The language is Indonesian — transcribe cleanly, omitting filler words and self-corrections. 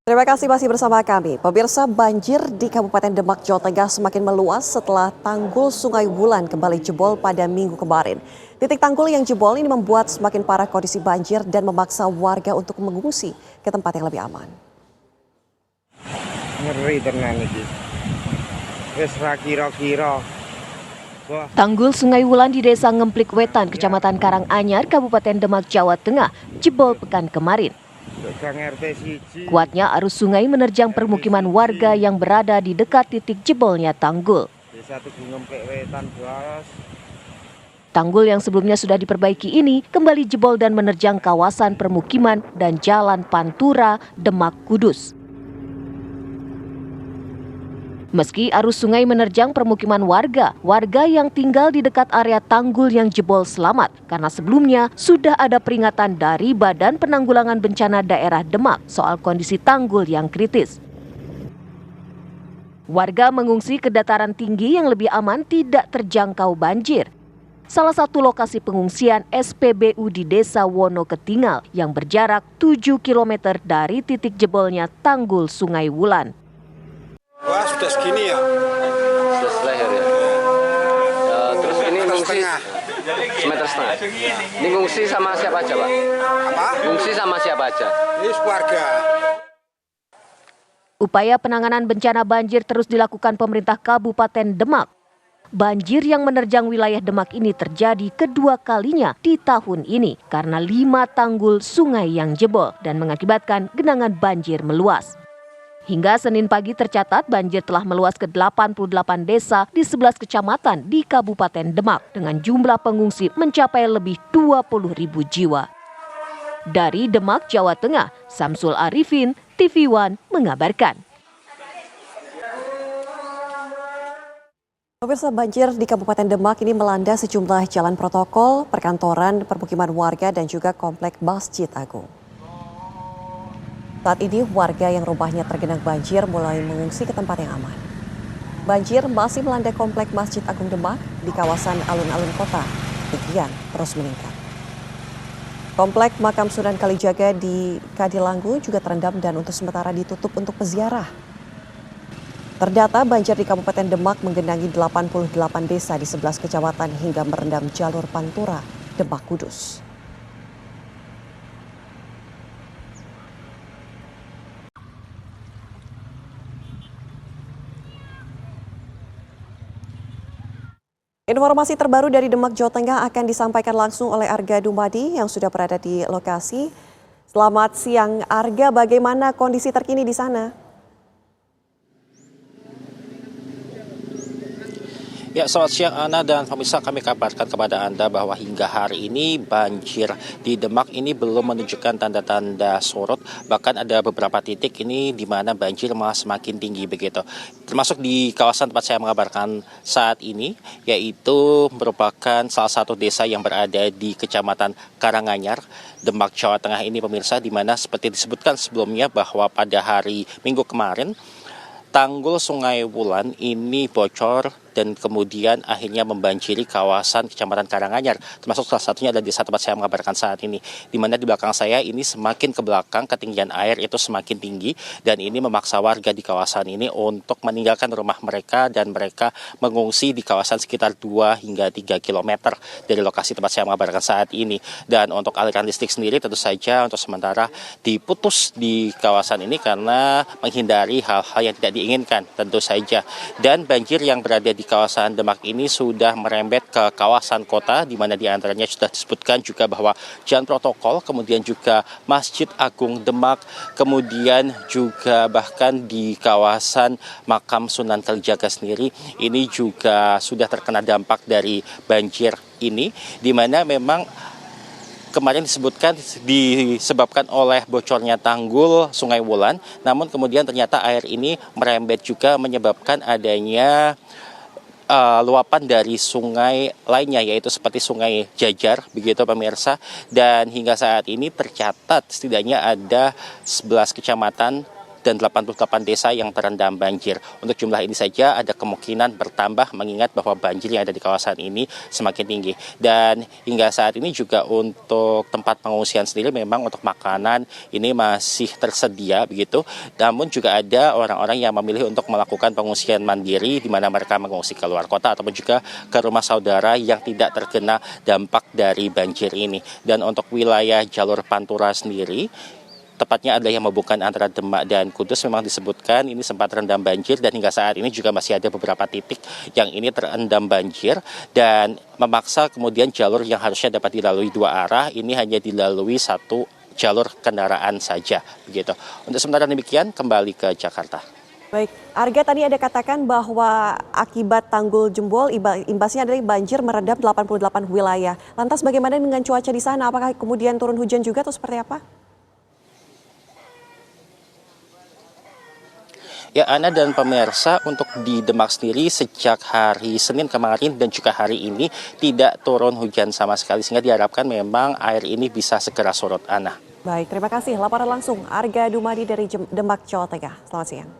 Terima kasih masih bersama kami. Pemirsa, banjir di Kabupaten Demak, Jawa Tengah semakin meluas setelah tanggul Sungai Wulan kembali jebol pada Minggu kemarin. Titik tanggul yang jebol ini membuat semakin parah kondisi banjir dan memaksa warga untuk mengungsi ke tempat yang lebih aman. Ngeri tenan iki. Wis ra kira-kira. Tanggul Sungai Wulan di Desa Ngemplik Wetan, Kecamatan Karanganyar, Kabupaten Demak, Jawa Tengah, jebol pekan kemarin. Kuatnya arus sungai menerjang permukiman warga yang berada di dekat titik jebolnya tanggul. Tanggul yang sebelumnya sudah diperbaiki ini kembali jebol dan menerjang kawasan permukiman dan Jalan Pantura, Demak, Kudus. Meski arus sungai menerjang permukiman warga yang tinggal di dekat area tanggul yang jebol selamat karena sebelumnya sudah ada peringatan dari Badan Penanggulangan Bencana Daerah Demak soal kondisi tanggul yang kritis. Warga mengungsi ke dataran tinggi yang lebih aman tidak terjangkau banjir. Salah satu lokasi pengungsian SPBU di Desa Wonoketingal yang berjarak 7 km dari titik jebolnya tanggul Sungai Wulan. Wah, sudah segini ya? Sudah selehar ya. Terus ini ngungsi semeter setengah. Ini ngungsi sama siapa aja, Pak? Apa? Ngungsi sama siapa aja? Ini keluarga. Upaya penanganan bencana banjir terus dilakukan pemerintah Kabupaten Demak. Banjir yang menerjang wilayah Demak ini terjadi kedua kalinya di tahun ini karena 5 tanggul sungai yang jebol dan mengakibatkan genangan banjir meluas. Hingga Senin pagi tercatat banjir telah meluas ke 88 desa di 11 kecamatan di Kabupaten Demak dengan jumlah pengungsi mencapai lebih 20.000 jiwa. Dari Demak, Jawa Tengah, Samsul Arifin, TV One mengabarkan. Pemirsa, banjir di Kabupaten Demak ini melanda sejumlah jalan protokol, perkantoran, permukiman warga dan juga komplek Masjid Agung. Saat ini warga yang rumahnya tergenang banjir mulai mengungsi ke tempat yang aman. Banjir masih melanda komplek Masjid Agung Demak di kawasan alun-alun kota. Ketinggian terus meningkat. Komplek makam Sunan Kalijaga di Kadilanggu juga terendam dan untuk sementara ditutup untuk peziarah. Terdata banjir di Kabupaten Demak menggenangi 88 desa di 11 kecamatan hingga merendam jalur Pantura, Demak, Kudus. Informasi terbaru dari Demak, Jawa Tengah akan disampaikan langsung oleh Arga Dumadi yang sudah berada di lokasi. Selamat siang Arga, bagaimana kondisi terkini di sana? Ya, selamat siang Ana dan pemirsa, kami kabarkan kepada Anda bahwa hingga hari ini banjir di Demak ini belum menunjukkan tanda-tanda surut. Bahkan ada beberapa titik ini di mana banjir malah semakin tinggi begitu. Termasuk di kawasan tempat saya mengabarkan saat ini, yaitu merupakan salah satu desa yang berada di Kecamatan Karanganyar, Demak, Jawa Tengah ini pemirsa, di mana seperti disebutkan sebelumnya bahwa pada hari Minggu kemarin, tanggul Sungai Wulan ini bocor dan kemudian akhirnya membanjiri kawasan Kecamatan Karanganyar, termasuk salah satunya adalah desa tempat saya mengabarkan saat ini, di mana di belakang saya ini semakin ke belakang ketinggian air itu semakin tinggi dan ini memaksa warga di kawasan ini untuk meninggalkan rumah mereka dan mereka mengungsi di kawasan sekitar 2 hingga 3 km dari lokasi tempat saya mengabarkan saat ini. Dan untuk aliran listrik sendiri tentu saja untuk sementara diputus di kawasan ini karena menghindari hal-hal yang tidak diinginkan tentu saja. Dan banjir yang berada di kawasan Demak ini sudah merembet ke kawasan kota, di mana diantaranya sudah disebutkan juga bahwa jalan protokol, kemudian juga Masjid Agung Demak, kemudian juga bahkan di kawasan makam Sunan Kalijaga sendiri ini juga sudah terkena dampak dari banjir ini, di mana memang kemarin disebutkan disebabkan oleh bocornya tanggul Sungai Wulan, namun kemudian ternyata air ini merembet juga menyebabkan adanya luapan dari sungai lainnya, yaitu seperti Sungai Jajar begitu pemirsa. Dan hingga saat ini tercatat setidaknya ada 11 kecamatan dan 88 desa yang terendam banjir. Untuk jumlah ini saja ada kemungkinan bertambah mengingat bahwa banjir yang ada di kawasan ini semakin tinggi. Dan hingga saat ini juga untuk tempat pengungsian sendiri memang untuk makanan ini masih tersedia begitu. Namun juga ada orang-orang yang memilih untuk melakukan pengungsian mandiri di mana mereka mengungsi ke luar kota ataupun juga ke rumah saudara yang tidak terkena dampak dari banjir ini. Dan untuk wilayah jalur Pantura sendiri, tepatnya adalah yang menghubungkan antara Demak dan Kudus, memang disebutkan ini sempat terendam banjir dan hingga saat ini juga masih ada beberapa titik yang ini terendam banjir dan memaksa kemudian jalur yang harusnya dapat dilalui dua arah ini hanya dilalui satu jalur kendaraan saja begitu. Untuk sementara demikian, kembali ke Jakarta. Baik, Arga tadi ada katakan bahwa akibat tanggul jebol imbasnya adalah banjir merendam 88 wilayah. Lantas bagaimana dengan cuaca di sana? Apakah kemudian turun hujan juga atau seperti apa? Ya, Ana dan pemirsa, untuk di Demak sendiri sejak hari Senin kemarin dan juga hari ini tidak turun hujan sama sekali sehingga diharapkan memang air ini bisa segera surut, Ana. Baik, terima kasih. Laporan langsung Arga Dumadi dari Demak, Jawa Tengah. Selamat siang.